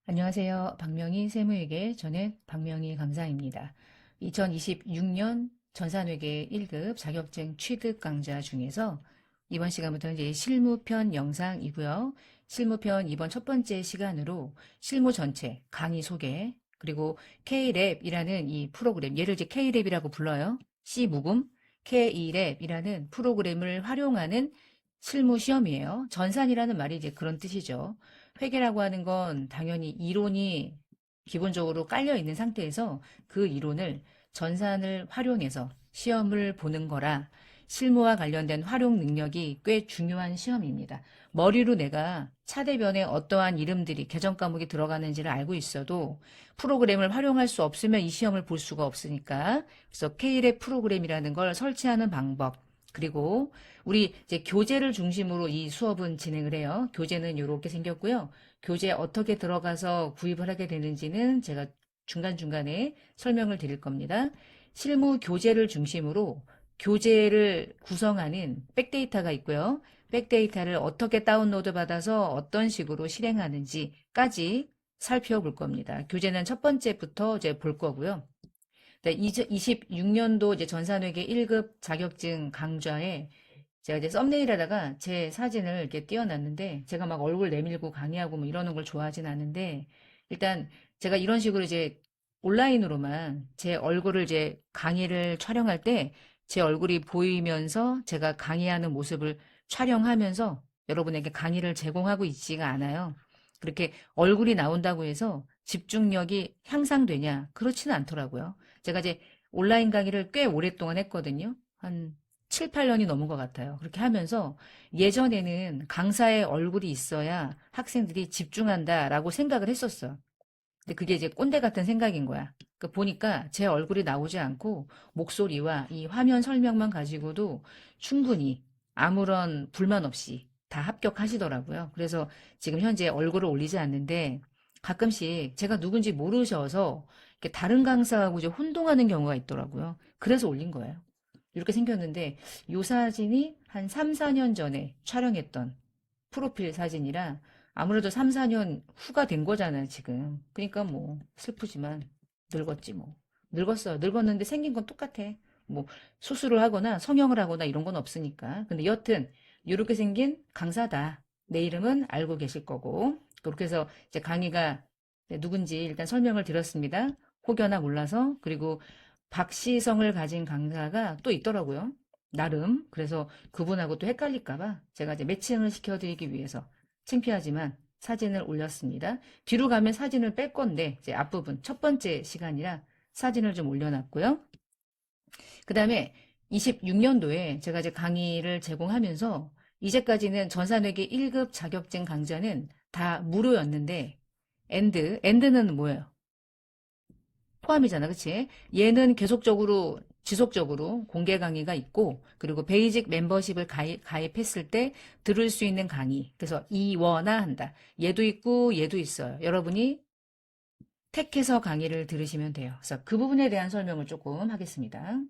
안녕하세요. 박명희 세무회계 전액 박명희 감사입니다. 2026년 전산회계 1급 자격증 취득 강좌 중에서 이번 시간부터 이제 실무편 영상이고요. 실무편 이번 첫 번째 시간으로 실무 전체 강의 소개, 그리고 K랩이라는 이 프로그램, 얘를 이제 K랩이라고 불러요. C무금 K랩이라는 프로그램을 활용하는 실무 시험이에요. 전산이라는 말이 이제 그런 뜻이죠. 회계라고 하는 건 당연히 이론이 기본적으로 깔려 있는 상태에서 그 이론을 전산을 활용해서 시험을 보는 거라 실무와 관련된 활용 능력이 꽤 중요한 시험입니다. 머리로 내가 차대변에 어떠한 이름들이 계정 과목이 들어가는지를 알고 있어도 프로그램을 활용할 수 없으면 이 시험을 볼 수가 없으니까, 그래서 K랩 프로그램이라는 걸 설치하는 방법, 그리고 우리 이제 교재를 중심으로 이 수업은 진행을 해요. 교재는 이렇게 생겼고요. 교재 어떻게 들어가서 구입을 하게 되는지는 제가 중간중간에 설명을 드릴 겁니다. 실무 교재를 중심으로 교재를 구성하는 백데이터가 있고요. 백데이터를 어떻게 다운로드 받아서 어떤 식으로 실행하는지까지 살펴볼 겁니다. 교재는 첫 번째부터 이제 볼 거고요. 26년도 이제 전산회계 1급 자격증 강좌에 제가 이제 썸네일 하다가 제 사진을 이렇게 띄워놨는데, 제가 막 얼굴 내밀고 강의하고 뭐 이러는 걸 좋아하진 않은데, 일단 제가 이런 식으로 이제 온라인으로만 제 얼굴을 이제 강의를 촬영할 때 제 얼굴이 보이면서 제가 강의하는 모습을 촬영하면서 여러분에게 강의를 제공하고 있지가 않아요. 그렇게 얼굴이 나온다고 해서 집중력이 향상되냐? 그렇지는 않더라고요. 제가 이제 온라인 강의를 꽤 오랫동안 했거든요. 한 7, 8년이 넘은 것 같아요. 그렇게 하면서 예전에는 강사의 얼굴이 있어야 학생들이 집중한다라고 생각을 했었어. 근데 그게 이제 꼰대 같은 생각인 거야. 그 보니까 제 얼굴이 나오지 않고 목소리와 이 화면 설명만 가지고도 충분히 아무런 불만 없이 다 합격하시더라고요. 그래서 지금 현재 얼굴을 올리지 않는데, 가끔씩 제가 누군지 모르셔서 이렇게 다른 강사하고 이제 혼동하는 경우가 있더라고요. 그래서 올린 거예요. 이렇게 생겼는데, 이 사진이 한 3, 4년 전에 촬영했던 프로필 사진이라 아무래도 3, 4년 후가 된 거잖아요, 지금. 그러니까 뭐 슬프지만 늙었지 뭐. 늙었어요. 늙었는데 생긴 건 똑같아. 뭐 수술을 하거나 성형을 하거나 이런 건 없으니까. 근데 여튼 이렇게 생긴 강사다. 내 이름은 알고 계실 거고. 그렇게 해서 이제 강의가 누군지 일단 설명을 드렸습니다. 혹여나 몰라서. 그리고 박시성을 가진 강사가 또 있더라고요. 나름. 그래서 그분하고 또 헷갈릴까봐 제가 이제 매칭을 시켜드리기 위해서 창피하지만 사진을 올렸습니다. 뒤로 가면 사진을 뺄 건데, 이제 앞부분 첫 번째 시간이라 사진을 좀 올려놨고요. 그 다음에 26년도에 제가 이제 강의를 제공하면서 이제까지는 전산회계 1급 자격증 강좌는 다 무료였는데, 엔드는 뭐예요? 포함이잖아, 그치? 얘는 계속적으로, 지속적으로 공개 강의가 있고, 그리고 베이직 멤버십을 가입했을 때 들을 수 있는 강의. 그래서 이원화한다. 얘도 있고, 얘도 있어요. 여러분이 택해서 강의를 들으시면 돼요. 그래서 그 부분에 대한 설명을 조금 하겠습니다.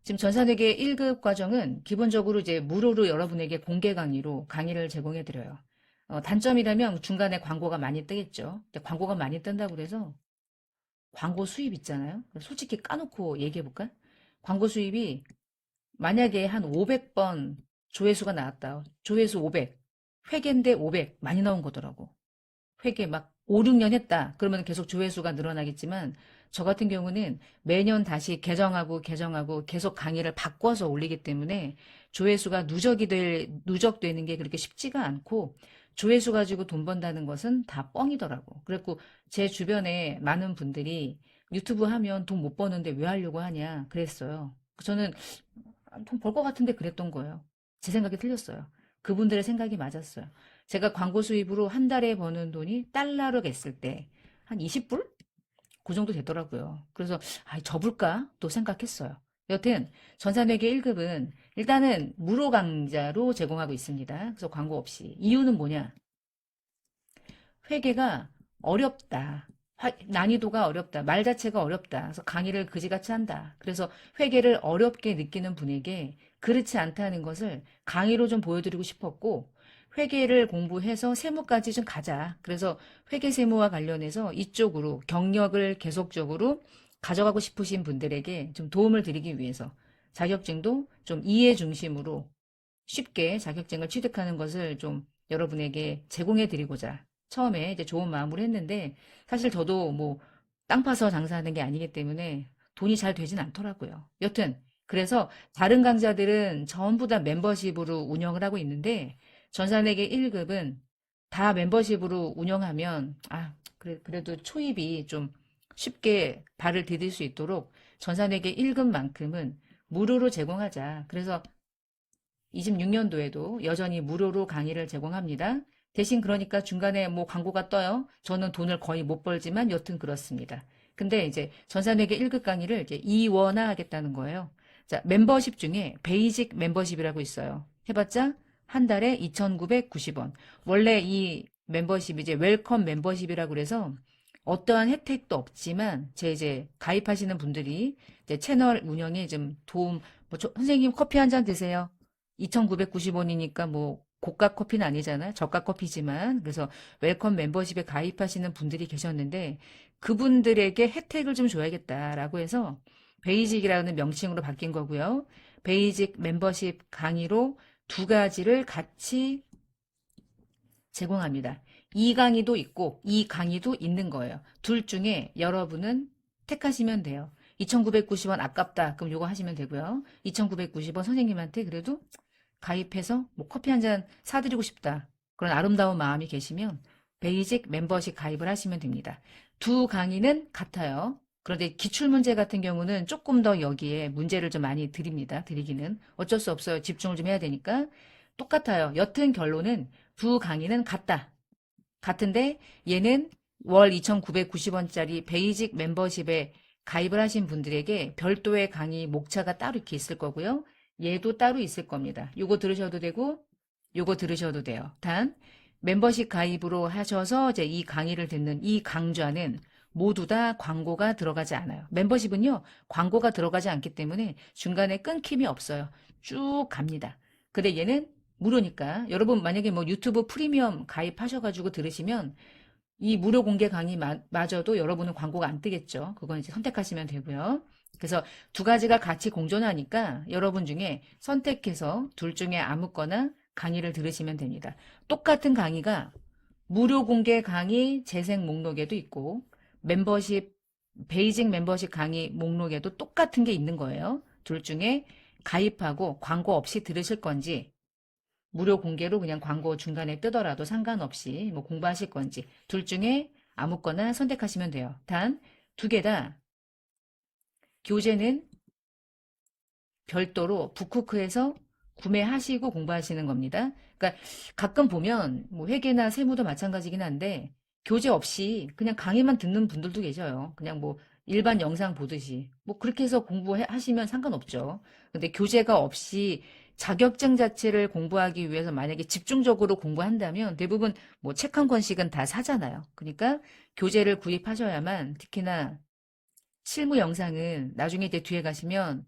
지금 전산회계 1급 과정은 기본적으로 이제 무료로 여러분에게 공개 강의로 강의를 제공해 드려요. 단점이라면 중간에 광고가 많이 뜨겠죠. 근데 광고가 많이 뜬다고 그래서 광고 수입 있잖아요. 솔직히 까놓고 얘기해 볼까? 광고 수입이 만약에 한 500번 조회수가 나왔다. 조회수 500. 회계인데 500. 많이 나온 거더라고. 회계 막 5, 6년 했다. 그러면 계속 조회수가 늘어나겠지만, 저 같은 경우는 매년 다시 개정하고 계속 강의를 바꿔서 올리기 때문에 조회수가 누적되는 게 그렇게 쉽지가 않고, 조회수 가지고 돈 번다는 것은 다 뻥이더라고. 그래갖고 제 주변에 많은 분들이 유튜브 하면 돈 못 버는데 왜 하려고 하냐 그랬어요. 저는 돈 벌 것 같은데 그랬던 거예요. 제 생각이 틀렸어요. 그분들의 생각이 맞았어요. 제가 광고 수입으로 한 달에 버는 돈이 달러로 냈을 때 한 20불? 그 정도 되더라고요. 그래서 접을까? 또 생각했어요. 여튼 전산회계 1급은 일단은 무료 강좌로 제공하고 있습니다. 그래서 광고 없이. 이유는 뭐냐? 회계가 어렵다. 난이도가 어렵다. 말 자체가 어렵다. 그래서 강의를 그지같이 한다. 그래서 회계를 어렵게 느끼는 분에게 그렇지 않다는 것을 강의로 좀 보여드리고 싶었고, 회계를 공부해서 세무까지 좀 가자. 그래서 회계 세무와 관련해서 이쪽으로 경력을 계속적으로 가져가고 싶으신 분들에게 좀 도움을 드리기 위해서 자격증도 좀 이해 중심으로 쉽게 자격증을 취득하는 것을 좀 여러분에게 제공해 드리고자 처음에 이제 좋은 마음으로 했는데, 사실 저도 뭐 땅 파서 장사하는 게 아니기 때문에 돈이 잘 되진 않더라고요. 여튼 그래서 다른 강좌들은 전부 다 멤버십으로 운영을 하고 있는데, 전산회계 1급은 다 멤버십으로 운영하면 그래도 초입이 좀 쉽게 발을 디딜 수 있도록 전산회계 1급만큼은 무료로 제공하자. 그래서 26년도에도 여전히 무료로 강의를 제공합니다. 대신 그러니까 중간에 뭐 광고가 떠요. 저는 돈을 거의 못 벌지만 여튼 그렇습니다. 근데 이제 전산회계 1급 강의를 이제 이원화하겠다는 거예요. 자, 멤버십 중에 베이직 멤버십이라고 있어요. 해봤자 한 달에 2,990원. 원래 이 멤버십이 이제 웰컴 멤버십이라고 그래서 어떠한 혜택도 없지만 제 이제 가입하시는 분들이 이제 채널 운영에 좀 도움, 선생님 커피 한 잔 드세요. 2,990원이니까 뭐 고가 커피는 아니잖아요. 저가 커피지만. 그래서 웰컴 멤버십에 가입하시는 분들이 계셨는데 그분들에게 혜택을 좀 줘야겠다라고 해서 베이직이라는 명칭으로 바뀐 거고요. 베이직 멤버십 강의로 두 가지를 같이 제공합니다. 이 강의도 있고 이 강의도 있는 거예요. 둘 중에 여러분은 택하시면 돼요. 2,990원 아깝다. 그럼 요거 하시면 되고요. 2,990원 선생님한테 그래도 가입해서 뭐 커피 한 잔 사드리고 싶다. 그런 아름다운 마음이 계시면 베이직 멤버십 가입을 하시면 됩니다. 두 강의는 같아요. 그런데 기출문제 같은 경우는 조금 더 여기에 문제를 좀 많이 드립니다. 드리기는. 어쩔 수 없어요. 집중을 좀 해야 되니까. 똑같아요. 여튼 결론은 두 강의는 같다. 같은데 얘는 월 2,990원짜리 베이직 멤버십에 가입을 하신 분들에게 별도의 강의 목차가 따로 이렇게 있을 거고요. 얘도 따로 있을 겁니다. 요거 들으셔도 되고 요거 들으셔도 돼요. 단 멤버십 가입으로 하셔서 이제 이 강의를 듣는 이 강좌는 모두 다 광고가 들어가지 않아요. 멤버십은요, 광고가 들어가지 않기 때문에 중간에 끊김이 없어요. 쭉 갑니다. 근데 얘는 무료니까 여러분 만약에 뭐 유튜브 프리미엄 가입하셔가지고 들으시면 이 무료 공개 강의마저도 여러분은 광고가 안 뜨겠죠. 그건 이제 선택하시면 되고요. 그래서 두 가지가 같이 공존하니까 여러분 중에 선택해서 둘 중에 아무거나 강의를 들으시면 됩니다. 똑같은 강의가 무료 공개 강의 재생 목록에도 있고 멤버십, 베이직 멤버십 강의 목록에도 똑같은 게 있는 거예요. 둘 중에 가입하고 광고 없이 들으실 건지 무료 공개로 그냥 광고 중간에 뜨더라도 상관없이 뭐 공부하실 건지 둘 중에 아무거나 선택하시면 돼요. 단 두 개 다 교재는 별도로 북쿠크에서 구매하시고 공부하시는 겁니다. 그러니까 가끔 보면 뭐 회계나 세무도 마찬가지긴 한데 교재 없이 그냥 강의만 듣는 분들도 계셔요. 그냥 뭐 일반 영상 보듯이 뭐 그렇게 해서 공부하시면 상관없죠. 근데 교재가 없이 자격증 자체를 공부하기 위해서 만약에 집중적으로 공부한다면 대부분 뭐 책 한 권씩은 다 사잖아요. 그러니까 교재를 구입하셔야만, 특히나 실무 영상은 나중에 이제 뒤에 가시면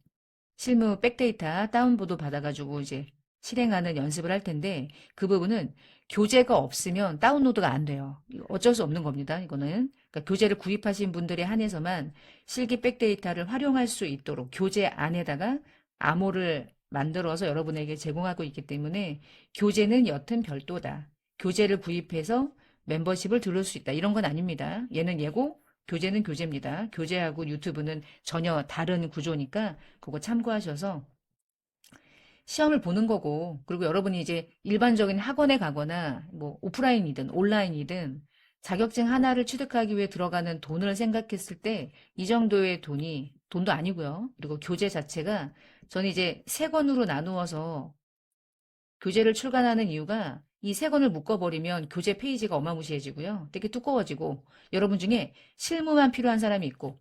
실무 백데이터 다운로드 받아가지고 이제 실행하는 연습을 할 텐데 그 부분은 교재가 없으면 다운로드가 안 돼요. 어쩔 수 없는 겁니다. 이거는. 그러니까 교재를 구입하신 분들에 한해서만 실기 백데이터를 활용할 수 있도록 교재 안에다가 암호를 만들어서 여러분에게 제공하고 있기 때문에 교재는 여튼 별도다. 교재를 구입해서 멤버십을 들을 수 있다. 이런 건 아닙니다. 얘는 얘고 교재는 교재입니다. 교재하고 유튜브는 전혀 다른 구조니까 그거 참고하셔서 시험을 보는 거고, 그리고 여러분이 이제 일반적인 학원에 가거나 뭐 오프라인이든 온라인이든 자격증 하나를 취득하기 위해 들어가는 돈을 생각했을 때 이 정도의 돈도 아니고요. 그리고 교재 자체가 저는 이제 세 권으로 나누어서 교재를 출간하는 이유가 이 세 권을 묶어버리면 교재 페이지가 어마무시해지고요. 되게 두꺼워지고 여러분 중에 실무만 필요한 사람이 있고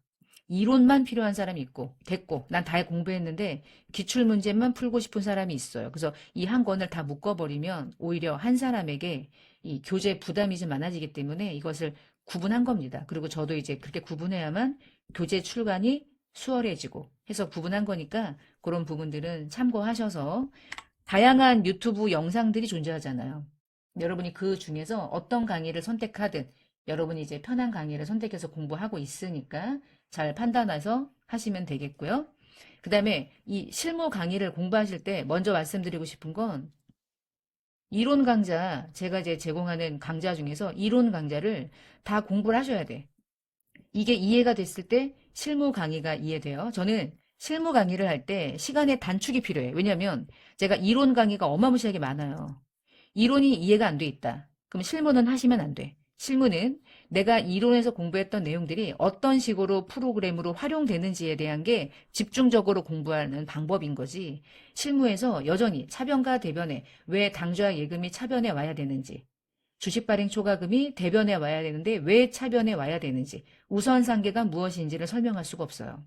이론만 필요한 사람이 있고 됐고 난 다 공부했는데 기출문제만 풀고 싶은 사람이 있어요. 그래서 이 한 권을 다 묶어버리면 오히려 한 사람에게 이 교재 부담이 좀 많아지기 때문에 이것을 구분한 겁니다. 그리고 저도 이제 그렇게 구분해야만 교재 출간이 수월해지고 해서 구분한 거니까 그런 부분들은 참고하셔서 다양한 유튜브 영상들이 존재하잖아요. 여러분이 그 중에서 어떤 강의를 선택하든 여러분이 이제 편한 강의를 선택해서 공부하고 있으니까 잘 판단해서 하시면 되겠고요. 그 다음에 이 실무 강의를 공부하실 때 먼저 말씀드리고 싶은 건 이론 강좌, 제가 이제 제공하는 강좌 중에서 이론 강좌를 다 공부를 하셔야 돼. 이게 이해가 됐을 때 실무 강의가 이해돼요. 저는 실무 강의를 할 때 시간의 단축이 필요해. 왜냐면 제가 이론 강의가 어마무시하게 많아요. 이론이 이해가 안 돼 있다. 그럼 실무는 하시면 안 돼. 실무는 내가 이론에서 공부했던 내용들이 어떤 식으로 프로그램으로 활용되는지에 대한 게 집중적으로 공부하는 방법인 거지. 실무에서 여전히 차변과 대변에 왜 당좌 예금이 차변에 와야 되는지, 주식 발행 초과금이 대변에 와야 되는데 왜 차변에 와야 되는지, 우선상계가 무엇인지를 설명할 수가 없어요.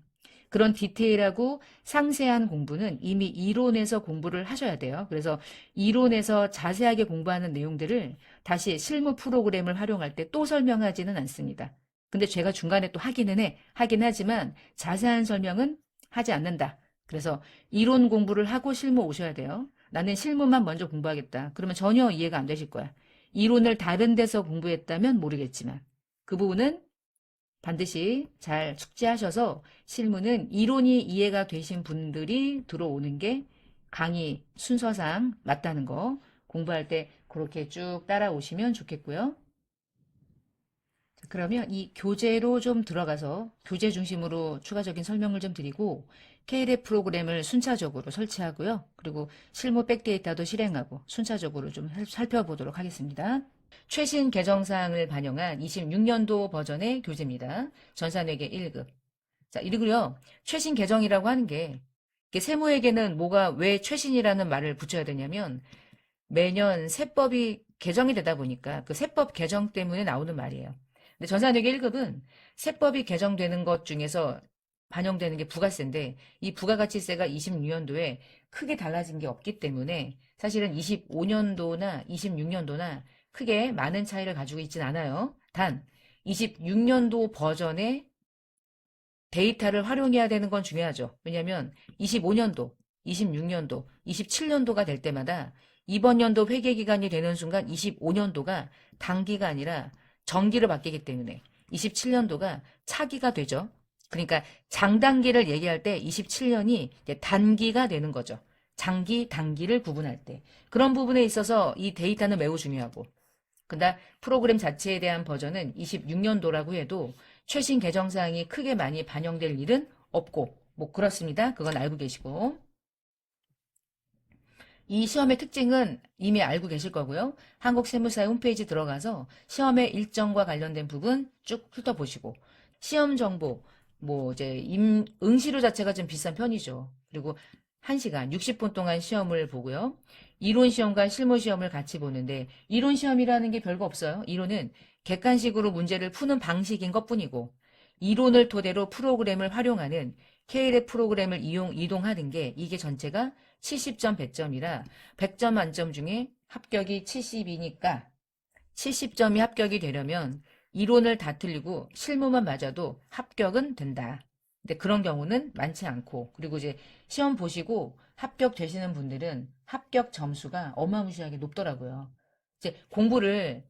그런 디테일하고 상세한 공부는 이미 이론에서 공부를 하셔야 돼요. 그래서 이론에서 자세하게 공부하는 내용들을 다시 실무 프로그램을 활용할 때 또 설명하지는 않습니다. 근데 제가 중간에 또 하긴 하지만 자세한 설명은 하지 않는다. 그래서 이론 공부를 하고 실무 오셔야 돼요. 나는 실무만 먼저 공부하겠다. 그러면 전혀 이해가 안 되실 거야. 이론을 다른 데서 공부했다면 모르겠지만 그 부분은 반드시 잘 숙지하셔서 실무는 이론이 이해가 되신 분들이 들어오는 게 강의 순서상 맞다는 거 공부할 때 그렇게 쭉 따라오시면 좋겠고요. 그러면 이 교재로 좀 들어가서 교재 중심으로 추가적인 설명을 좀 드리고 KLF 프로그램을 순차적으로 설치하고요. 그리고 실무 백데이터도 실행하고 순차적으로 좀 살펴보도록 하겠습니다. 최신 개정사항을 반영한 26년도 버전의 교재입니다. 전산회계 1급. 자, 이리고요. 최신 개정이라고 하는 게 이게 세무회계는 뭐가 왜 최신이라는 말을 붙여야 되냐면 매년 세법이 개정이 되다 보니까 그 세법 개정 때문에 나오는 말이에요. 근데 전산회계 1급은 세법이 개정되는 것 중에서 반영되는 게 부가세인데 이 부가가치세가 26년도에 크게 달라진 게 없기 때문에 사실은 25년도나 26년도나 크게 많은 차이를 가지고 있진 않아요. 단 26년도 버전의 데이터를 활용해야 되는 건 중요하죠. 왜냐하면 25년도, 26년도, 27년도가 될 때마다 이번 연도 회계 기간이 되는 순간 25년도가 단기가 아니라 정기로 바뀌기 때문에 27년도가 차기가 되죠. 그러니까 장단기를 얘기할 때 27년이 단기가 되는 거죠. 장기, 단기를 구분할 때. 그런 부분에 있어서 이 데이터는 매우 중요하고 근데 프로그램 자체에 대한 버전은 26년도라고 해도 최신 개정사항이 크게 많이 반영될 일은 없고 뭐 그렇습니다. 그건 알고 계시고 이 시험의 특징은 이미 알고 계실 거고요. 한국세무사의 홈페이지 들어가서 시험의 일정과 관련된 부분 쭉 훑어보시고 시험 정보 뭐 이제 응시료 자체가 좀 비싼 편이죠. 그리고 1시간 60분 동안 시험을 보고요. 이론 시험과 실무 시험을 같이 보는데 이론 시험이라는 게 별거 없어요. 이론은 객관식으로 문제를 푸는 방식인 것뿐이고 이론을 토대로 프로그램을 활용하는 KLF 프로그램을 이동하는 게 이게 전체가 70점 100점이라 100점 만점 중에 합격이 70이니까 70점이 합격이 되려면 이론을 다 틀리고 실무만 맞아도 합격은 된다. 근데 그런 경우는 많지 않고 그리고 이제 시험 보시고 합격되시는 분들은 합격 점수가 어마무시하게 높더라고요. 이제 공부를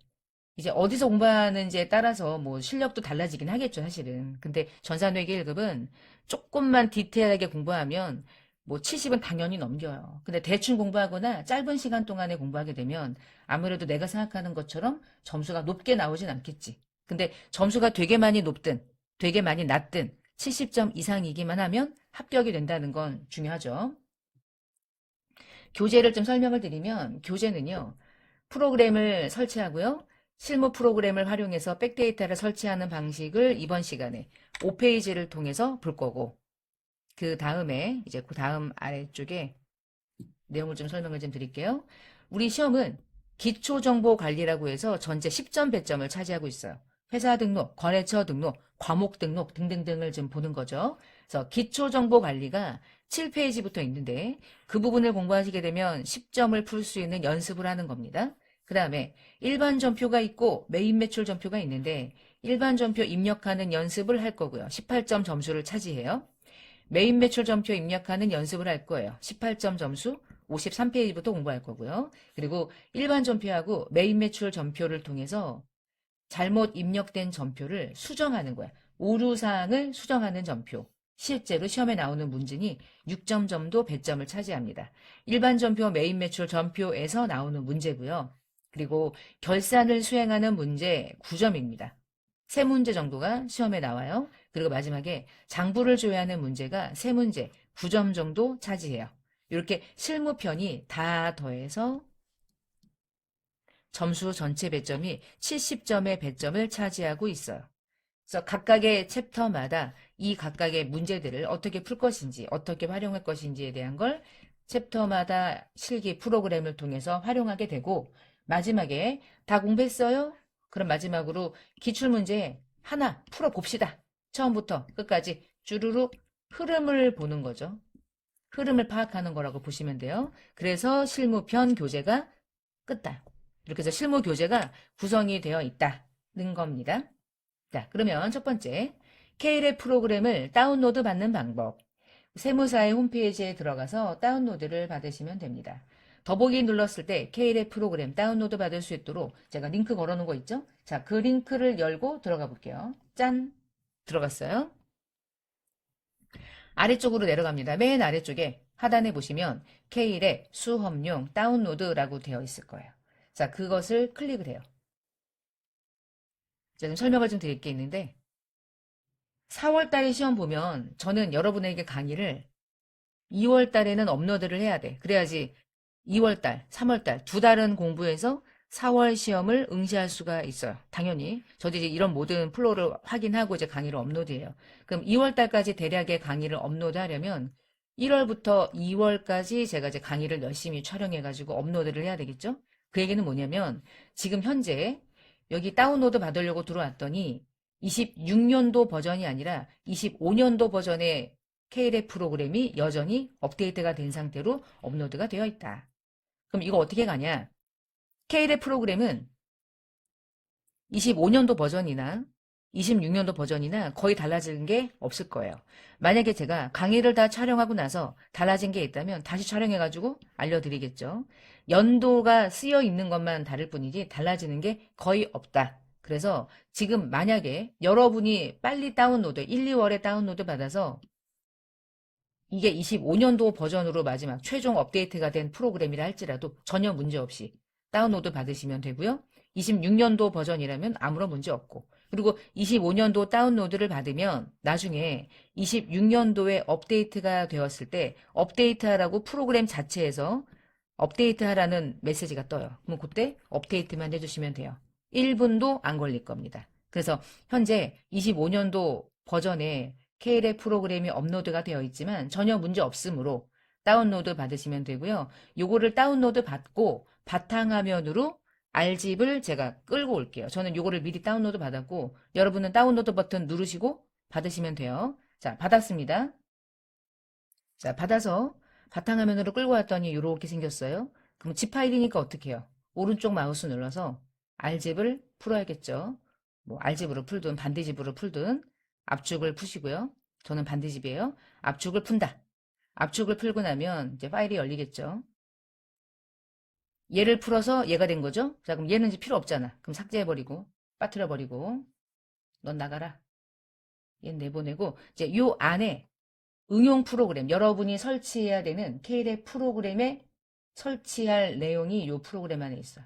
이제 어디서 공부하는지에 따라서 뭐 실력도 달라지긴 하겠죠, 사실은. 근데 전산회계 1급은 조금만 디테일하게 공부하면 뭐 70은 당연히 넘겨요. 근데 대충 공부하거나 짧은 시간 동안에 공부하게 되면 아무래도 내가 생각하는 것처럼 점수가 높게 나오진 않겠지. 근데 점수가 되게 많이 높든 되게 많이 낮든 70점 이상이기만 하면 합격이 된다는 건 중요하죠. 교재를 좀 설명을 드리면 교재는요. 프로그램을 설치하고요. 실무 프로그램을 활용해서 백데이터를 설치하는 방식을 이번 시간에 5페이지를 통해서 볼 거고 그 다음에 이제 그 다음 아래쪽에 내용을 좀 설명을 좀 드릴게요. 우리 시험은 기초정보관리라고 해서 전체 10점 배점을 차지하고 있어요. 회사 등록, 거래처 등록, 과목 등록 등등등을 좀 보는 거죠. 그래서 기초정보관리가 7페이지부터 있는데 그 부분을 공부하시게 되면 10점을 풀 수 있는 연습을 하는 겁니다. 그 다음에 일반 전표가 있고 메인 매출 전표가 있는데 일반 전표 입력하는 연습을 할 거고요. 18점 점수를 차지해요. 메인 매출 전표 입력하는 연습을 할 거예요. 18점 점수, 53페이지부터 공부할 거고요. 그리고 일반 전표하고 메인 매출 전표를 통해서 잘못 입력된 전표를 수정하는 거야. 오류사항을 수정하는 전표. 실제로 시험에 나오는 문제니 6점 정도 배점을 차지합니다. 일반 전표 메인 매출 전표에서 나오는 문제고요. 그리고 결산을 수행하는 문제 9점입니다. 세 문제 정도가 시험에 나와요. 그리고 마지막에 장부를 조회하는 문제가 세 문제 9점 정도 차지해요. 이렇게 실무편이 다 더해서 점수 전체 배점이 70점의 배점을 차지하고 있어요. 그래서 각각의 챕터마다 이 각각의 문제들을 어떻게 풀 것인지, 어떻게 활용할 것인지에 대한 걸 챕터마다 실기 프로그램을 통해서 활용하게 되고, 마지막에 다 공부했어요? 그럼 마지막으로 기출문제 하나 풀어봅시다. 처음부터 끝까지 주르륵 흐름을 보는 거죠. 흐름을 파악하는 거라고 보시면 돼요. 그래서 실무편 교재가 끝다. 이렇게 해서 실무 교재가 구성이 되어 있다는 겁니다. 자, 그러면 첫 번째, K랩 프로그램을 다운로드 받는 방법. 세무사의 홈페이지에 들어가서 다운로드를 받으시면 됩니다. 더보기 눌렀을 때 K랩 프로그램 다운로드 받을 수 있도록 제가 링크 걸어놓은 거 있죠? 자, 그 링크를 열고 들어가 볼게요. 짠! 들어갔어요. 아래쪽으로 내려갑니다. 맨 아래쪽에 하단에 보시면 K랩 수험용 다운로드라고 되어 있을 거예요. 자, 그것을 클릭을 해요. 자, 좀 설명을 좀 드릴 게 있는데 4월 달에 시험 보면 저는 여러분에게 강의를 2월 달에는 업로드를 해야 돼. 그래야지 2월 달, 3월 달 두 달은 공부해서 4월 시험을 응시할 수가 있어요. 당연히. 저도 이제 이런 모든 플로우를 확인하고 이제 강의를 업로드해요. 그럼 2월 달까지 대략의 강의를 업로드하려면 1월부터 2월까지 제가 이제 강의를 열심히 촬영해가지고 업로드를 해야 되겠죠? 그 얘기는 뭐냐면 지금 현재 여기 다운로드 받으려고 들어왔더니 26년도 버전이 아니라 25년도 버전의 K랩 프로그램이 여전히 업데이트가 된 상태로 업로드가 되어 있다. 그럼 이거 어떻게 가냐? K랩 프로그램은 25년도 버전이나 26년도 버전이나 거의 달라진 게 없을 거예요. 만약에 제가 강의를 다 촬영하고 나서 달라진 게 있다면 다시 촬영해가지고 알려드리겠죠. 연도가 쓰여 있는 것만 다를 뿐이지 달라지는 게 거의 없다. 그래서 지금 만약에 여러분이 빨리 다운로드, 1, 2월에 다운로드 받아서 이게 25년도 버전으로 마지막 최종 업데이트가 된 프로그램이라 할지라도 전혀 문제 없이 다운로드 받으시면 되고요. 26년도 버전이라면 아무런 문제 없고 그리고 25년도 다운로드를 받으면 나중에 26년도에 업데이트가 되었을 때 업데이트하라고 프로그램 자체에서 업데이트하라는 메시지가 떠요. 그럼 그때 업데이트만 해주시면 돼요. 1분도 안 걸릴 겁니다. 그래서 현재 25년도 버전의 K랩 프로그램이 업로드가 되어 있지만 전혀 문제 없으므로 다운로드 받으시면 되고요. 요거를 다운로드 받고 바탕화면으로 R집을 제가 끌고 올게요. 저는 요거를 미리 다운로드 받았고 여러분은 다운로드 버튼 누르시고 받으시면 돼요. 자, 받았습니다. 자, 받아서 바탕화면으로 끌고 왔더니 이렇게 생겼어요. 그럼 집 파일이니까 어떻게 해요? 오른쪽 마우스 눌러서 R집을 풀어야겠죠. 뭐 R집으로 풀든 반대집으로 풀든 압축을 푸시고요. 저는 반대집이에요. 압축을 푼다. 압축을 풀고 나면 이제 파일이 열리겠죠. 얘를 풀어서 얘가 된 거죠. 자, 그럼 얘는 이제 필요 없잖아. 그럼 삭제해버리고 빠뜨려버리고 넌 나가라. 얘는 내보내고 이제 요 안에 응용 프로그램, 여러분이 설치해야 되는 K랩 프로그램에 설치할 내용이 요 프로그램 안에 있어요.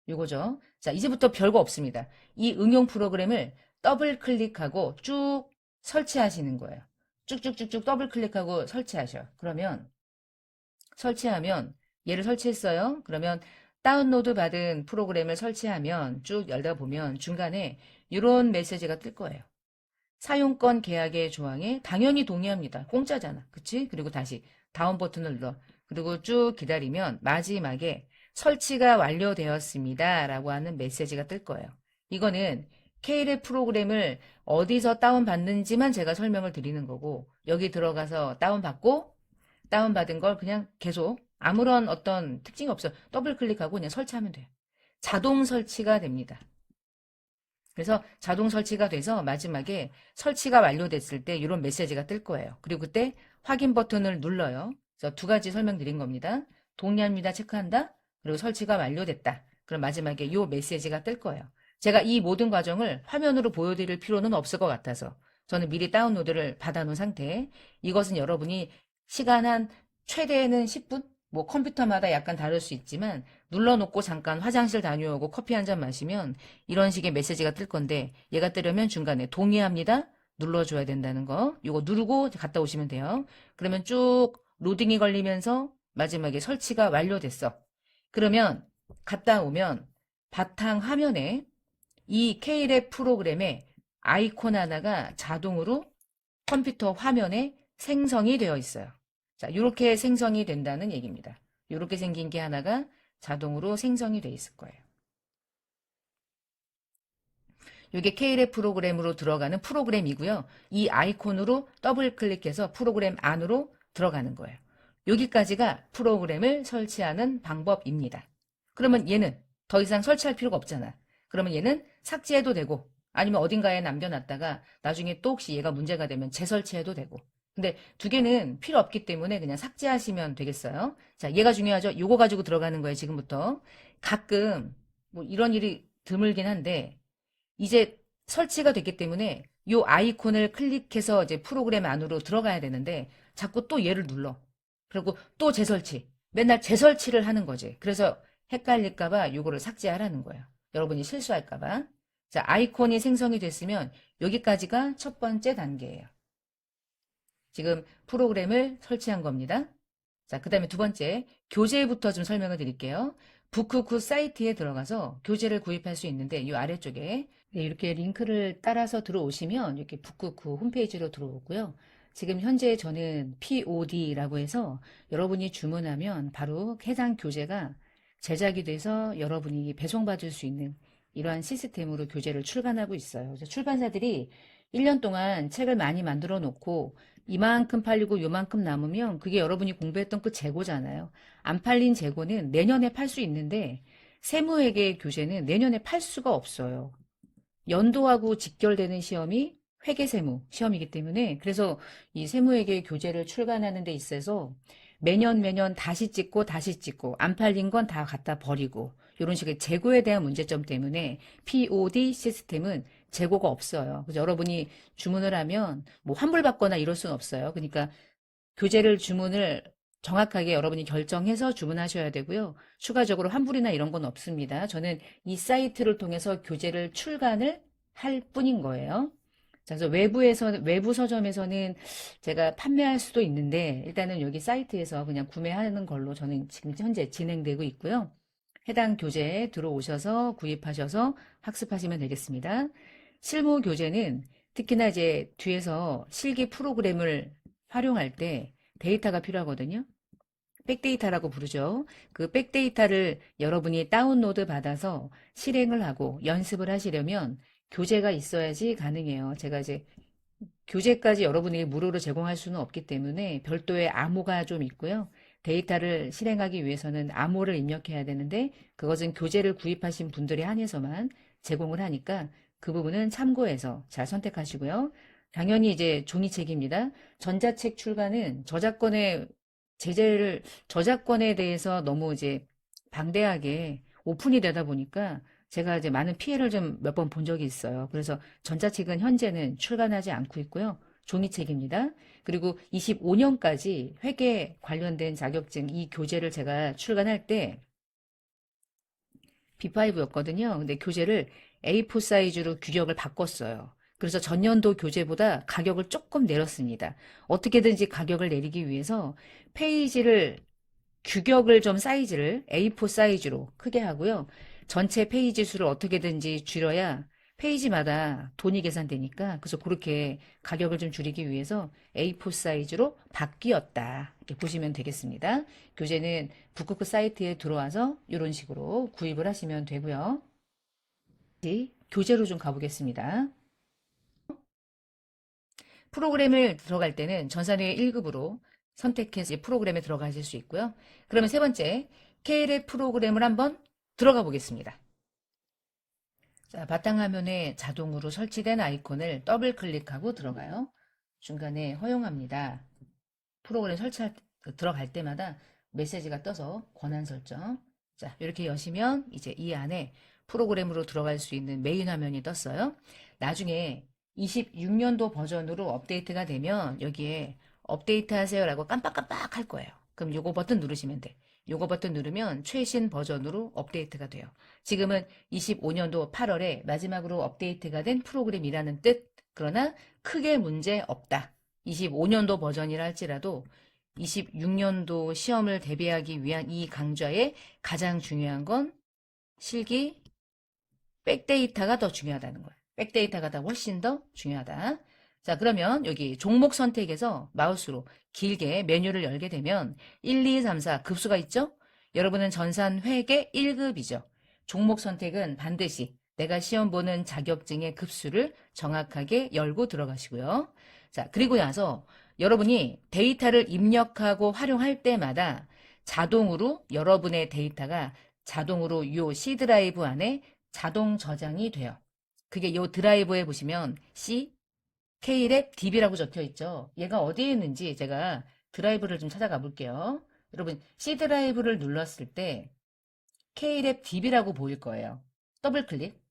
요거죠. 자, 이제부터 별거 없습니다. 이 응용 프로그램을 더블 클릭하고 쭉 설치하시는 거예요. 쭉쭉쭉쭉 더블 클릭하고 설치하셔. 그러면 설치하면 얘를 설치했어요. 그러면 다운로드 받은 프로그램을 설치하면 쭉 열다 보면 중간에 이런 메시지가 뜰 거예요. 사용권 계약의 조항에 당연히 동의합니다. 공짜잖아. 그치? 그리고 다시 다운 버튼을 눌러. 그리고 쭉 기다리면 마지막에 설치가 완료되었습니다. 라고 하는 메시지가 뜰 거예요. 이거는 K랩 프로그램을 어디서 다운받는지만 제가 설명을 드리는 거고 여기 들어가서 다운받고 다운받은 걸 그냥 계속 아무런 어떤 특징이 없어요. 더블 클릭하고 그냥 설치하면 돼요. 자동 설치가 됩니다. 그래서 자동 설치가 돼서 마지막에 설치가 완료됐을 때 이런 메시지가 뜰 거예요. 그리고 그때 확인 버튼을 눌러요. 그래서 두 가지 설명드린 겁니다. 동의합니다. 체크한다. 그리고 설치가 완료됐다. 그럼 마지막에 이 메시지가 뜰 거예요. 제가 이 모든 과정을 화면으로 보여드릴 필요는 없을 것 같아서 저는 미리 다운로드를 받아놓은 상태. 이것은 여러분이 시간 한 최대는 10분? 뭐 컴퓨터마다 약간 다를 수 있지만 눌러놓고 잠깐 화장실 다녀오고 커피 한 잔 마시면 이런 식의 메시지가 뜰 건데 얘가 뜨려면 중간에 동의합니다. 눌러줘야 된다는 거. 이거 누르고 갔다 오시면 돼요. 그러면 쭉 로딩이 걸리면서 마지막에 설치가 완료됐어. 그러면 갔다 오면 바탕 화면에 이 K랩 프로그램에 아이콘 하나가 자동으로 컴퓨터 화면에 생성이 되어 있어요. 자, 이렇게 생성이 된다는 얘기입니다. 이렇게 생긴 게 하나가 자동으로 생성이 돼 있을 거예요. 이게 K랩 프로그램으로 들어가는 프로그램이고요. 이 아이콘으로 더블 클릭해서 프로그램 안으로 들어가는 거예요. 여기까지가 프로그램을 설치하는 방법입니다. 그러면 얘는 더 이상 설치할 필요가 없잖아. 그러면 얘는 삭제해도 되고 아니면 어딘가에 남겨놨다가 나중에 또 혹시 얘가 문제가 되면 재설치해도 되고. 근데 두 개는 필요 없기 때문에 그냥 삭제하시면 되겠어요. 자, 얘가 중요하죠. 요거 가지고 들어가는 거예요, 지금부터. 가끔 뭐 이런 일이 드물긴 한데 이제 설치가 됐기 때문에 이 아이콘을 클릭해서 이제 프로그램 안으로 들어가야 되는데 자꾸 또 얘를 눌러. 그리고 또 재설치. 맨날 재설치를 하는 거지. 그래서 헷갈릴까봐 요거를 삭제하라는 거예요. 여러분이 실수할까봐. 자, 아이콘이 생성이 됐으면 여기까지가 첫 번째 단계예요. 지금 프로그램을 설치한 겁니다. 자, 그 다음에 두 번째, 교재부터 좀 설명을 드릴게요. 북크쿠 사이트에 들어가서 교재를 구입할 수 있는데 이 아래쪽에 네, 이렇게 링크를 따라서 들어오시면 이렇게 북크쿠 홈페이지로 들어오고요. 지금 현재 저는 POD라고 해서 여러분이 주문하면 바로 해당 교재가 제작이 돼서 여러분이 배송받을 수 있는 이러한 시스템으로 교재를 출간하고 있어요. 그래서 출판사들이 1년 동안 책을 많이 만들어 놓고 이만큼 팔리고 요만큼 남으면 그게 여러분이 공부했던 그 재고잖아요. 안 팔린 재고는 내년에 팔 수 있는데 세무회계 교재는 내년에 팔 수가 없어요. 연도하고 직결되는 시험이 회계세무 시험이기 때문에 그래서 이 세무회계 교재를 출간하는 데 있어서 매년 매년 다시 찍고 다시 찍고 안 팔린 건 다 갖다 버리고 이런 식의 재고에 대한 문제점 때문에 POD 시스템은 재고가 없어요. 그래서 여러분이 주문을 하면 뭐 환불받거나 이럴 수는 없어요. 그러니까 교재를 주문을 정확하게 여러분이 결정해서 주문하셔야 되고요. 추가적으로 환불이나 이런 건 없습니다. 저는 이 사이트를 통해서 교재를 출간을 할 뿐인 거예요. 자, 그래서 외부 서점에서는 제가 판매할 수도 있는데, 일단은 여기 사이트에서 그냥 구매하는 걸로 저는 지금 현재 진행되고 있고요. 해당 교재에 들어오셔서 구입하셔서 학습하시면 되겠습니다. 실무 교재는 특히나 이제 뒤에서 실기 프로그램을 활용할 때 데이터가 필요하거든요. 백데이터라고 부르죠. 그 백데이터를 여러분이 다운로드 받아서 실행을 하고 연습을 하시려면 교재가 있어야지 가능해요. 제가 이제 교재까지 여러분이 무료로 제공할 수는 없기 때문에 별도의 암호가 좀 있고요. 데이터를 실행하기 위해서는 암호를 입력해야 되는데 그것은 교재를 구입하신 분들에 한해서만 제공을 하니까 그 부분은 참고해서 잘 선택하시고요. 당연히 이제 종이책입니다. 전자책 출간은 저작권의 제재를 저작권에 대해서 너무 이제 방대하게 오픈이 되다 보니까 제가 이제 많은 피해를 좀 몇 번 본 적이 있어요. 그래서 전자책은 현재는 출간하지 않고 있고요. 종이책입니다. 그리고 25년까지 회계 관련된 자격증 이 교재를 제가 출간할 때 B5였거든요. 근데 교재를 A4 사이즈로 규격을 바꿨어요. 그래서 전년도 교재보다 가격을 조금 내렸습니다. 어떻게든지 가격을 내리기 위해서 페이지를 규격을 좀 사이즈를 A4 사이즈로 크게 하고요. 전체 페이지 수를 어떻게든지 줄여야 페이지마다 돈이 계산되니까 그래서 그렇게 가격을 좀 줄이기 위해서 A4 사이즈로 바뀌었다. 이렇게 보시면 되겠습니다. 교재는 북크크 사이트에 들어와서 이런 식으로 구입을 하시면 되고요. 교재로 좀 가보겠습니다. 프로그램을 들어갈 때는 전산회 1급으로 선택해서 프로그램에 들어가실 수 있고요. 그러면 세 번째, K랩 프로그램을 한번 들어가 보겠습니다. 자, 바탕화면에 자동으로 설치된 아이콘을 더블 클릭하고 들어가요. 중간에 허용합니다. 프로그램 설치가 그 들어갈 때마다 메시지가 떠서 권한 설정. 자, 이렇게 여시면 이제 이 안에 프로그램으로 들어갈 수 있는 메인 화면이 떴어요. 나중에 26년도 버전으로 업데이트가 되면 여기에 업데이트 하세요라고 깜빡깜빡 할 거예요. 그럼 요거 버튼 누르시면 돼. 요거 버튼 누르면 최신 버전으로 업데이트가 돼요. 지금은 25년도 8월에 마지막으로 업데이트가 된 프로그램이라는 뜻. 그러나 크게 문제 없다. 25년도 버전이라 할지라도 26년도 시험을 대비하기 위한 이 강좌의 가장 중요한 건 실기 백데이터가 더 중요하다는 거예요. 백데이터가 더 훨씬 더 중요하다. 자, 그러면 여기 종목 선택에서 마우스로 길게 메뉴를 열게 되면 1, 2, 3, 4 급수가 있죠? 여러분은 전산 회계 1급이죠. 종목 선택은 반드시 내가 시험 보는 자격증의 급수를 정확하게 열고 들어가시고요. 자, 그리고 나서 여러분이 데이터를 입력하고 활용할 때마다 자동으로 여러분의 데이터가 자동으로 요 C 드라이브 안에 자동 저장이 돼요. 그게 요 드라이브에 보시면 C, K랩 DB라고 적혀 있죠. 얘가 어디에 있는지 제가 드라이브를 좀 찾아가 볼게요. 여러분 C 드라이브를 눌렀을 때 K랩 DB라고 보일 거예요. 더블 클릭.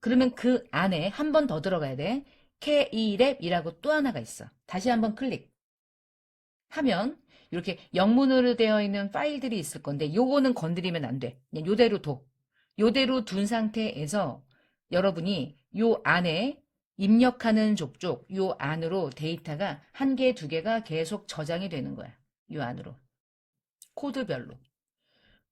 그러면 그 안에 한 번 더 들어가야 돼. K랩이라고 또 하나가 있어. 다시 한번 클릭. 하면 이렇게 영문으로 되어 있는 파일들이 있을 건데 요거는 건드리면 안 돼. 그냥 요대로 둬. 요대로 둔 상태에서 여러분이 요 안에 입력하는 족족 요 안으로 데이터가 한 개, 두 개가 계속 저장이 되는 거야. 요 안으로. 코드별로.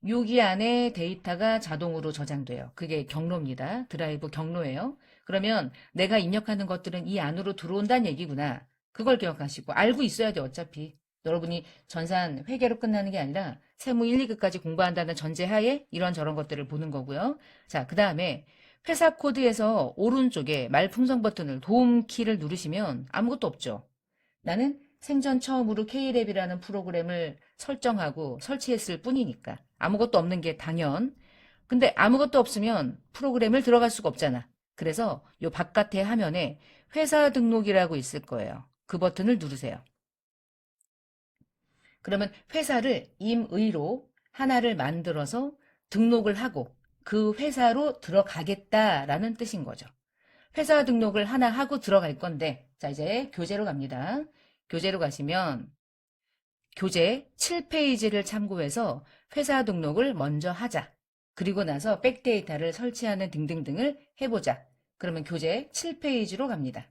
여기 안에 데이터가 자동으로 저장돼요. 그게 경로입니다. 드라이브 경로예요. 그러면 내가 입력하는 것들은 이 안으로 들어온다는 얘기구나. 그걸 기억하시고 알고 있어야 돼 어차피. 여러분이 전산 회계로 끝나는 게 아니라 세무 1, 2급까지 공부한다는 전제하에 이런저런 것들을 보는 거고요. 자, 그 다음에 회사 코드에서 오른쪽에 말풍선 버튼을 도움 키를 누르시면 아무것도 없죠. 나는 생전 처음으로 K랩이라는 프로그램을 설정하고 설치했을 뿐이니까 아무것도 없는 게 당연. 근데 아무것도 없으면 프로그램을 들어갈 수가 없잖아. 그래서 요 바깥의 화면에 회사 등록이라고 있을 거예요. 그 버튼을 누르세요. 그러면 회사를 임의로 하나를 만들어서 등록을 하고 그 회사로 들어가겠다라는 뜻인 거죠. 회사 등록을 하나 하고 들어갈 건데 자 이제 교재로 갑니다. 교재로 가시면 교재 7페이지를 참고해서 회사 등록을 먼저 하자. 그리고 나서 백데이터를 설치하는 등등등을 해보자. 그러면 교재 7페이지로 갑니다.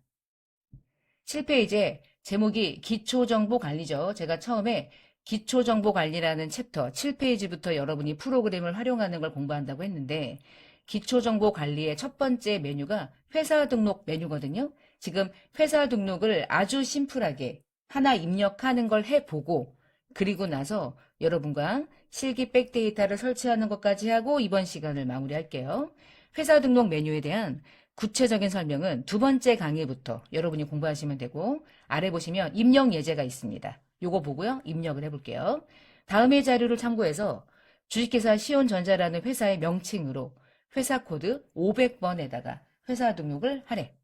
7페이지에 제목이 기초정보관리죠. 제가 처음에 기초정보관리라는 챕터 7페이지부터 여러분이 프로그램을 활용하는 걸 공부한다고 했는데 기초정보관리의 첫 번째 메뉴가 회사 등록 메뉴거든요. 지금 회사 등록을 아주 심플하게 하나 입력하는 걸 해보고 그리고 나서 여러분과 실기 백데이터를 설치하는 것까지 하고 이번 시간을 마무리할게요. 회사 등록 메뉴에 대한 구체적인 설명은 두 번째 강의부터 여러분이 공부하시면 되고 아래 보시면 입력 예제가 있습니다. 요거 보고요. 입력을 해볼게요. 다음의 자료를 참고해서 주식회사 시온전자라는 회사의 명칭으로 회사 코드 500번에다가 회사 등록을 하래.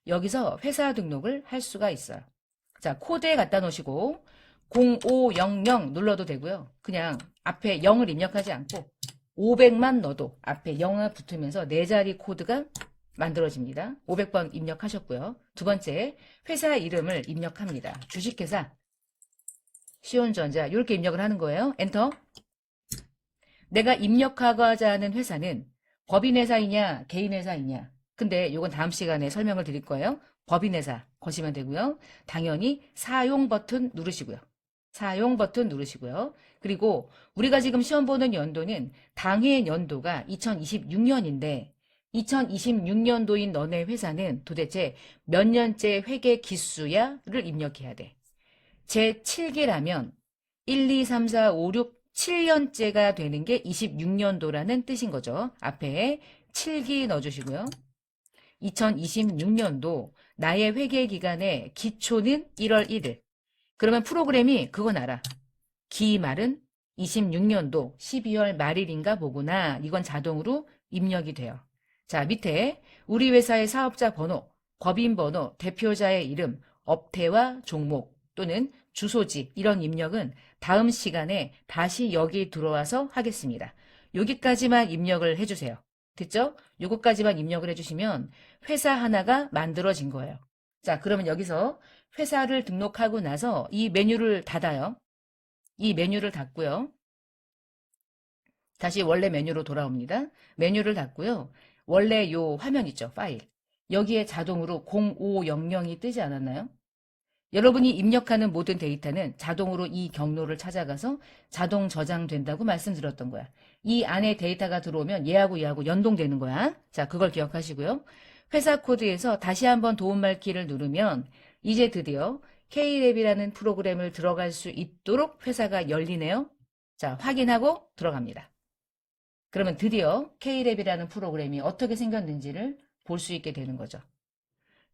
여기서 회사 등록을 할 수가 있어요. 자, 코드에 갖다 놓으시고 0500 눌러도 되고요. 그냥 앞에 0을 입력하지 않고 500만 넣어도 앞에 0이 붙으면서 네 자리 코드가 만들어집니다. 500번 입력하셨고요. 두 번째, 회사 이름을 입력합니다. 주식회사 시온전자 이렇게 입력을 하는 거예요. 엔터. 내가 입력하고자 하는 회사는 법인회사이냐 개인회사이냐. 근데 이건 다음 시간에 설명을 드릴 거예요. 법인회사 거시면 되고요. 당연히 사용 버튼 누르시고요. 사용 버튼 누르시고요. 그리고 우리가 지금 시험 보는 연도는 당해 연도가 2026년인데 2026년도인 너네 회사는 도대체 몇 년째 회계 기수야를 입력해야 돼. 제 7기라면 1, 2, 3, 4, 5, 6, 7년째가 되는 게 26년도라는 뜻인 거죠. 앞에 7기 넣어주시고요. 2026년도 나의 회계 기간의 기초는 1월 1일. 그러면 프로그램이 그건 알아. 기말은 26년도 12월 말일인가 보구나. 이건 자동으로 입력이 돼요. 자, 밑에 우리 회사의 사업자 번호, 법인 번호, 대표자의 이름, 업태와 종목 또는 주소지 이런 입력은 다음 시간에 다시 여기 들어와서 하겠습니다. 여기까지만 입력을 해주세요. 됐죠? 요거까지만 입력을 해주시면 회사 하나가 만들어진 거예요. 자, 그러면 여기서 회사를 등록하고 나서 이 메뉴를 닫아요. 이 메뉴를 닫고요. 다시 원래 메뉴로 돌아옵니다. 메뉴를 닫고요. 원래 요 화면 있죠? 파일. 여기에 자동으로 0500이 뜨지 않았나요? 여러분이 입력하는 모든 데이터는 자동으로 이 경로를 찾아가서 자동 저장된다고 말씀드렸던 거야. 이 안에 데이터가 들어오면 얘하고 연동되는 거야. 자, 그걸 기억하시고요. 회사 코드에서 다시 한번 도움말 키를 누르면 이제 드디어 K랩이라는 프로그램을 들어갈 수 있도록 회사가 열리네요. 자, 확인하고 들어갑니다. 그러면 드디어 K랩이라는 프로그램이 어떻게 생겼는지를 볼 수 있게 되는 거죠.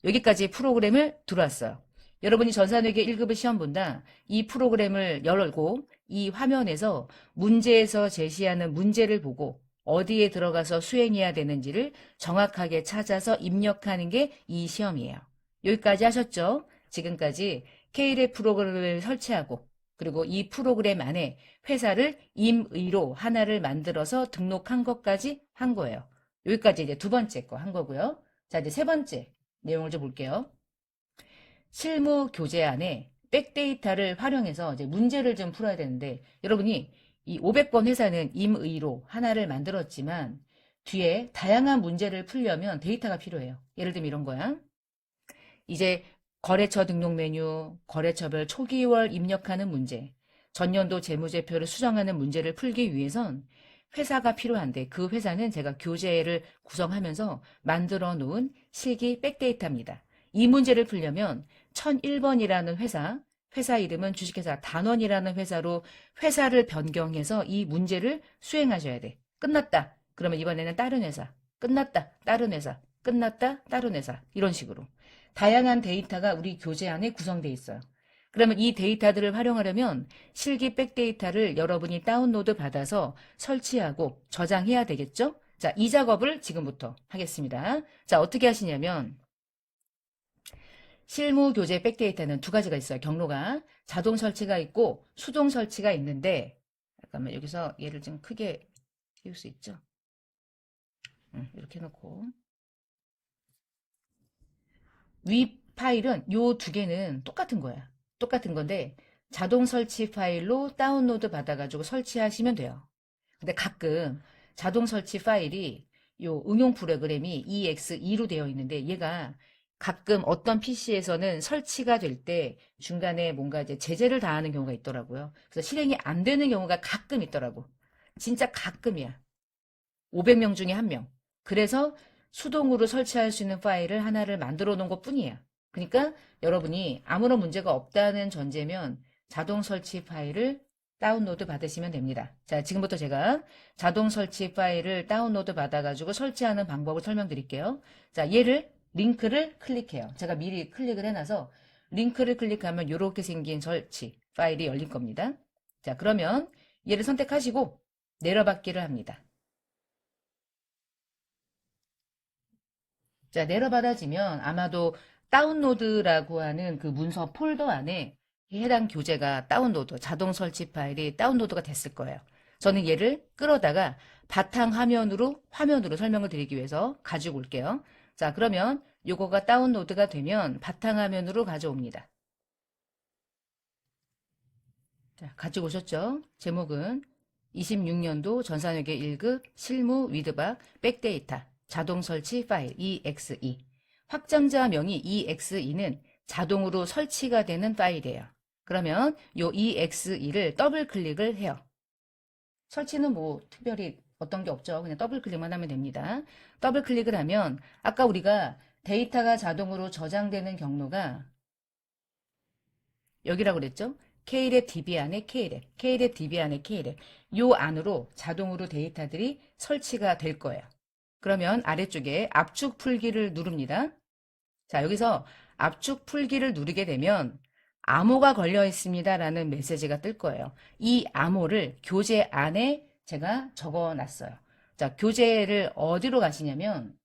여기까지 프로그램을 들어왔어요. 여러분이 전산회계 1급을 시험 본다. 이 프로그램을 열고 이 화면에서 문제에서 제시하는 문제를 보고 어디에 들어가서 수행해야 되는지를 정확하게 찾아서 입력하는 게 이 시험이에요. 여기까지 하셨죠? 지금까지 K랩 프로그램을 설치하고 그리고 이 프로그램 안에 회사를 임의로 하나를 만들어서 등록한 것까지 한 거예요. 여기까지 이제 두 번째 거 한 거고요. 자, 이제 세 번째 내용을 좀 볼게요. 실무 교재안에 백데이터를 활용해서 이제 문제를 좀 풀어야 되는데 여러분이 이 500번 회사는 임의로 하나를 만들었지만 뒤에 다양한 문제를 풀려면 데이터가 필요해요. 예를 들면 이런 거야. 이제 거래처 등록 메뉴, 거래처별 초기월 입력하는 문제, 전년도 재무제표를 수정하는 문제를 풀기 위해선 회사가 필요한데 그 회사는 제가 교재를 구성하면서 만들어 놓은 실기 백데이터입니다. 이 문제를 풀려면 1001번이라는 회사 이름은 주식회사 단원이라는 회사로 회사를 변경해서 이 문제를 수행하셔야 돼. 끝났다. 그러면 이번에는 다른 회사. 끝났다. 다른 회사. 끝났다. 다른 회사. 이런 식으로. 다양한 데이터가 우리 교재 안에 구성되어 있어요. 그러면 이 데이터들을 활용하려면 실기 백데이터를 여러분이 다운로드 받아서 설치하고 저장해야 되겠죠? 자, 이 작업을 지금부터 하겠습니다. 자, 어떻게 하시냐면 실무 교재 백데이터는 두 가지가 있어요. 경로가 자동 설치가 있고 수동 설치가 있는데 잠깐만 여기서 얘를 좀 크게 띄울 수 있죠? 이렇게 해놓고 위 파일은 요 두 개는 똑같은 거야. 똑같은 건데 자동 설치 파일로 다운로드 받아가지고 설치하시면 돼요. 근데 가끔 자동 설치 파일이 요 응용 프로그램이 EX2로 되어 있는데 얘가 가끔 어떤 PC에서는 설치가 될 때 중간에 뭔가 이제 제재를 다하는 경우가 있더라고요. 그래서 실행이 안 되는 경우가 가끔 있더라고. 진짜 가끔이야. 500명 중에 1명. 그래서 수동으로 설치할 수 있는 파일을 하나를 만들어 놓은 것 뿐이야. 그러니까 여러분이 아무런 문제가 없다는 전제면 자동 설치 파일을 다운로드 받으시면 됩니다. 자, 지금부터 제가 자동 설치 파일을 다운로드 받아가지고 설치하는 방법을 설명드릴게요. 자, 얘를 링크를 클릭해요. 제가 미리 클릭을 해놔서 링크를 클릭하면 이렇게 생긴 설치 파일이 열릴 겁니다. 자, 그러면 얘를 선택하시고 내려받기를 합니다. 자, 내려받아지면 아마도 다운로드라고 하는 그 문서 폴더 안에 해당 교재가 다운로드, 자동 설치 파일이 다운로드가 됐을 거예요. 저는 얘를 끌어다가 바탕 화면으로 설명을 드리기 위해서 가지고 올게요. 자, 그러면 요거가 다운로드가 되면 바탕화면으로 가져옵니다. 자, 가지고 오셨죠? 제목은 26년도 전산회계 1급 실무 위드박 백데이터 자동 설치 파일 EXE. 확장자명이 EXE는 자동으로 설치가 되는 파일이에요. 그러면 요 EXE를 더블 클릭을 해요. 설치는 뭐 특별히 어떤 게 없죠. 그냥 더블 클릭만 하면 됩니다. 더블 클릭을 하면 아까 우리가 데이터가 자동으로 저장되는 경로가 여기라고 그랬죠? K랩 DB 안에 K랩, K랩 DB 안에 K랩. 요 안으로 자동으로 데이터들이 설치가 될 거예요. 그러면 아래쪽에 압축 풀기를 누릅니다. 자, 여기서 압축 풀기를 누르게 되면 암호가 걸려 있습니다 라는 메시지가 뜰 거예요. 이 암호를 교재 안에 제가 적어 놨어요. 자, 교재를 어디로 가시냐면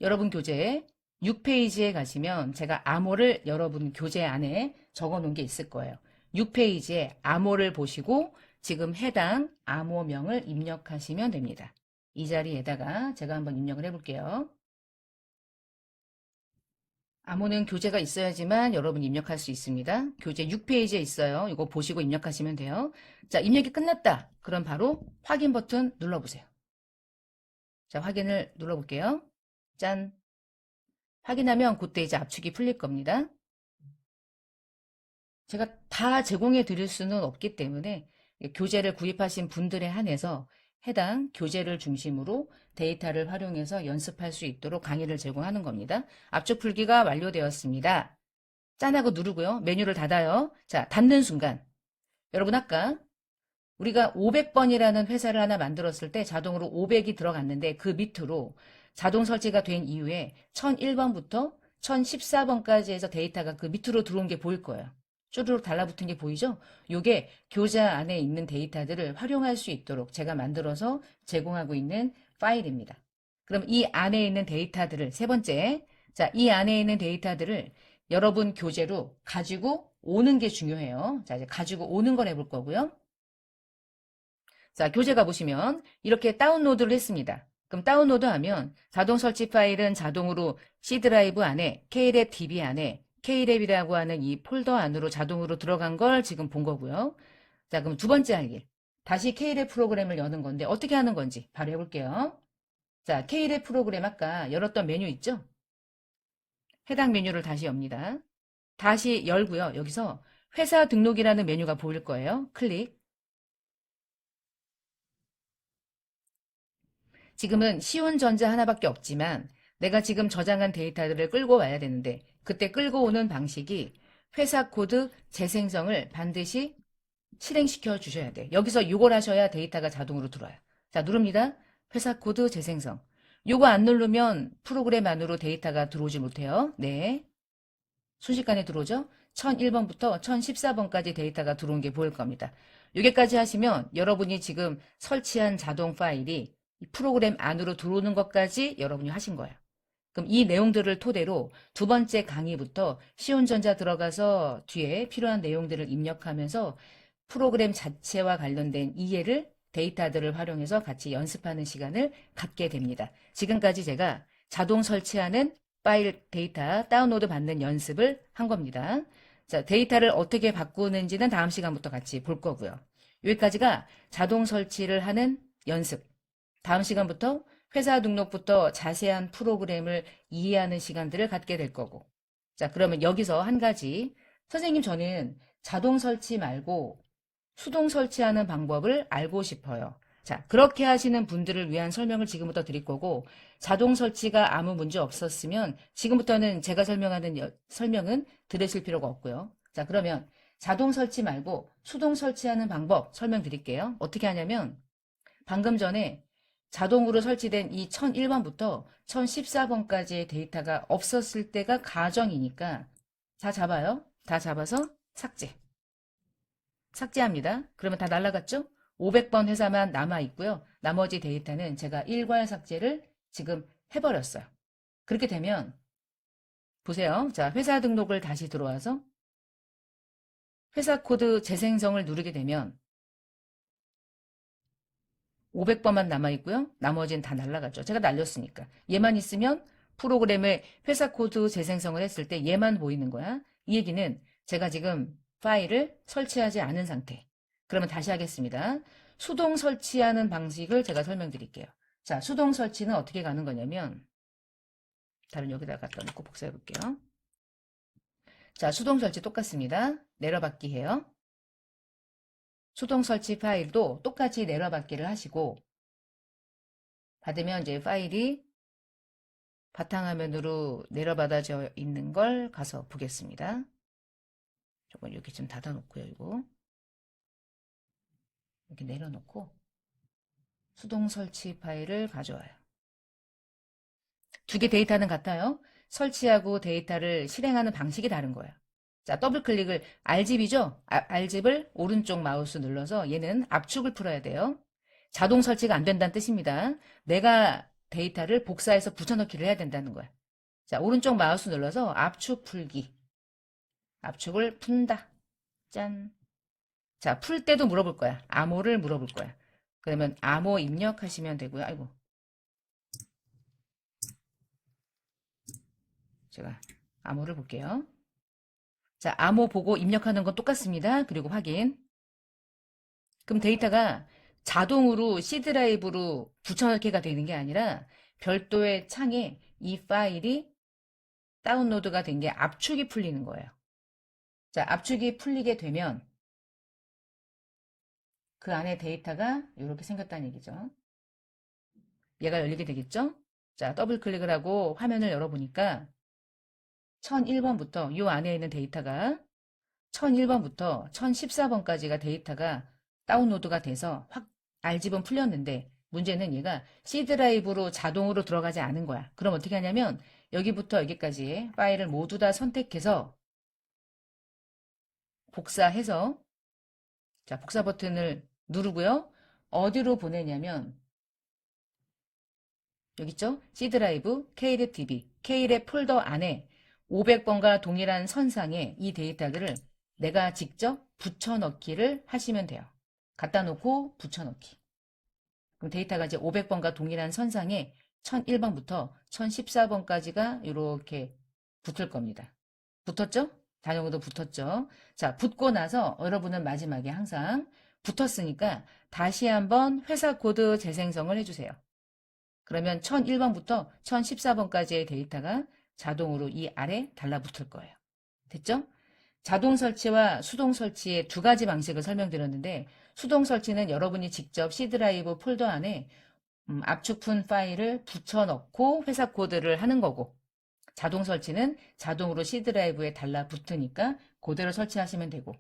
여러분 교재에 6페이지에 가시면 제가 암호를 여러분 교재 안에 적어 놓은 게 있을 거예요. 6페이지에 암호를 보시고 지금 해당 암호명을 입력하시면 됩니다. 이 자리에다가 제가 한번 입력을 해볼게요. 암호는 교재가 있어야지만 여러분 입력할 수 있습니다. 교재 6페이지에 있어요. 이거 보시고 입력하시면 돼요. 자, 입력이 끝났다. 그럼 바로 확인 버튼 눌러보세요. 자, 확인을 눌러볼게요. 짠. 확인하면 그때 이제 압축이 풀릴 겁니다. 제가 다 제공해 드릴 수는 없기 때문에 교재를 구입하신 분들에 한해서 해당 교재를 중심으로 데이터를 활용해서 연습할 수 있도록 강의를 제공하는 겁니다. 압축 풀기가 완료되었습니다. 짠하고 누르고요. 메뉴를 닫아요. 자, 닫는 순간 여러분 아까 우리가 500번이라는 회사를 하나 만들었을 때 자동으로 500이 들어갔는데 그 밑으로 자동 설치가 된 이후에 1001번부터 1014번까지 해서 데이터가 그 밑으로 들어온 게 보일 거예요. 쭈루룩 달라붙은 게 보이죠? 요게 교재 안에 있는 데이터들을 활용할 수 있도록 제가 만들어서 제공하고 있는 파일입니다. 그럼 이 안에 있는 데이터들을 세 번째, 자, 이 안에 있는 데이터들을 여러분 교재로 가지고 오는 게 중요해요. 자, 이제 가지고 오는 걸 해볼 거고요. 자, 교재 가보시면 이렇게 다운로드를 했습니다. 그럼 다운로드 하면 자동 설치 파일은 자동으로 C 드라이브 안에 K랩 DB 안에 K랩이라고 하는 이 폴더 안으로 자동으로 들어간 걸 지금 본 거고요. 자, 그럼 두 번째 할 일. 다시 K랩 프로그램을 여는 건데 어떻게 하는 건지 바로 해볼게요. 자, K랩 프로그램 아까 열었던 메뉴 있죠? 해당 메뉴를 다시 엽니다. 다시 열고요. 여기서 회사 등록이라는 메뉴가 보일 거예요. 클릭. 지금은 쉬운 전자 하나밖에 없지만 내가 지금 저장한 데이터들을 끌고 와야 되는데 그때 끌고 오는 방식이 회사 코드 재생성을 반드시 실행시켜 주셔야 돼. 여기서 이걸 하셔야 데이터가 자동으로 들어와요. 자, 누릅니다. 회사 코드 재생성. 요거 안 누르면 프로그램 안으로 데이터가 들어오지 못해요. 네. 순식간에 들어오죠? 1001번부터 1014번까지 데이터가 들어온 게 보일 겁니다. 여기까지 하시면 여러분이 지금 설치한 자동 파일이 이 프로그램 안으로 들어오는 것까지 여러분이 하신 거예요. 그럼 이 내용들을 토대로 두 번째 강의부터 쉬운 전자 들어가서 뒤에 필요한 내용들을 입력하면서 프로그램 자체와 관련된 이해를 데이터들을 활용해서 같이 연습하는 시간을 갖게 됩니다. 지금까지 제가 자동 설치하는 파일 데이터 다운로드 받는 연습을 한 겁니다. 자, 데이터를 어떻게 바꾸는지는 다음 시간부터 같이 볼 거고요. 여기까지가 자동 설치를 하는 연습. 다음 시간부터 회사 등록부터 자세한 프로그램을 이해하는 시간들을 갖게 될 거고. 자, 그러면 여기서 한 가지. 선생님, 저는 자동 설치 말고 수동 설치하는 방법을 알고 싶어요. 자, 그렇게 하시는 분들을 위한 설명을 지금부터 드릴 거고, 자동 설치가 아무 문제 없었으면 지금부터는 제가 설명하는 설명은 들으실 필요가 없고요. 자, 그러면 자동 설치 말고 수동 설치하는 방법 설명드릴게요. 어떻게 하냐면 방금 전에 자동으로 설치된 이 1001번부터 1014번까지의 데이터가 없었을 때가 가정이니까 다 잡아요. 다 잡아서 삭제. 삭제합니다. 그러면 다 날라갔죠? 500번 회사만 남아있고요. 나머지 데이터는 제가 일괄 삭제를 지금 해버렸어요. 그렇게 되면 보세요. 자, 회사 등록을 다시 들어와서 회사 코드 재생성을 누르게 되면 500번만 남아있고요. 나머지는 다 날라갔죠. 제가 날렸으니까. 얘만 있으면 프로그램을 회사 코드 재생성을 했을 때 얘만 보이는 거야. 이 얘기는 제가 지금 파일을 설치하지 않은 상태. 그러면 다시 하겠습니다. 수동 설치하는 방식을 제가 설명드릴게요. 자, 수동 설치는 어떻게 가는 거냐면 다른 여기다 갖다 놓고 복사해 볼게요. 자, 수동 설치 똑같습니다. 내려받기 해요. 수동 설치 파일도 똑같이 내려받기를 하시고 받으면 이제 파일이 바탕화면으로 내려받아져 있는 걸 가서 보겠습니다. 조금 이렇게 좀 닫아놓고요. 이거 이렇게 내려놓고 수동 설치 파일을 가져와요. 두 개 데이터는 같아요. 설치하고 데이터를 실행하는 방식이 다른 거예요. 자, 더블 클릭을 R집이죠? R집을 오른쪽 마우스 눌러서 얘는 압축을 풀어야 돼요. 자동 설치가 안 된다는 뜻입니다. 내가 데이터를 복사해서 붙여넣기를 해야 된다는 거야. 자, 오른쪽 마우스 눌러서 압축 풀기. 압축을 푼다. 짠. 자, 풀 때도 물어볼 거야. 암호를 물어볼 거야. 그러면 암호 입력하시면 되고요. 아이고. 제가 암호를 볼게요. 자, 암호 보고 입력하는 건 똑같습니다. 그리고 확인. 그럼 데이터가 자동으로 C 드라이브로 붙여넣기가 되는 게 아니라 별도의 창에 이 파일이 다운로드가 된 게 압축이 풀리는 거예요. 자, 압축이 풀리게 되면 그 안에 데이터가 이렇게 생겼다는 얘기죠. 얘가 열리게 되겠죠? 자, 더블 클릭을 하고 화면을 열어보니까 1001번부터 이 안에 있는 데이터가 1001번부터 1014번까지가 데이터가 다운로드가 돼서 확 R집은 풀렸는데 문제는 얘가 C 드라이브로 자동으로 들어가지 않은 거야. 그럼 어떻게 하냐면 여기부터 여기까지의 파일을 모두 다 선택해서 복사해서 자, 복사 버튼을 누르고요. 어디로 보내냐면 여기 있죠? C 드라이브, K랩 DB, K랩 폴더 안에 500번과 동일한 선상에 이 데이터들을 내가 직접 붙여넣기를 하시면 돼요. 갖다 놓고 붙여넣기. 그럼 데이터가 이제 500번과 동일한 선상에 1001번부터 1014번까지가 이렇게 붙을 겁니다. 붙었죠? 단어도 붙었죠? 자, 붙고 나서 여러분은 마지막에 항상 붙었으니까 다시 한번 회사 코드 재생성을 해주세요. 그러면 1001번부터 1014번까지의 데이터가 자동으로 이 아래 달라붙을 거예요. 됐죠? 자동 설치와 수동 설치의 두 가지 방식을 설명드렸는데 수동 설치는 여러분이 직접 C 드라이브 폴더 안에 압축푼 파일을 붙여넣고 회사 코드를 하는 거고 자동 설치는 자동으로 C 드라이브에 달라붙으니까 그대로 설치하시면 되고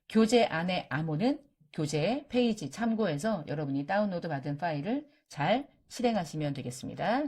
교재 안에 암호는 교재 페이지 참고해서 여러분이 다운로드 받은 파일을 잘 실행하시면 되겠습니다.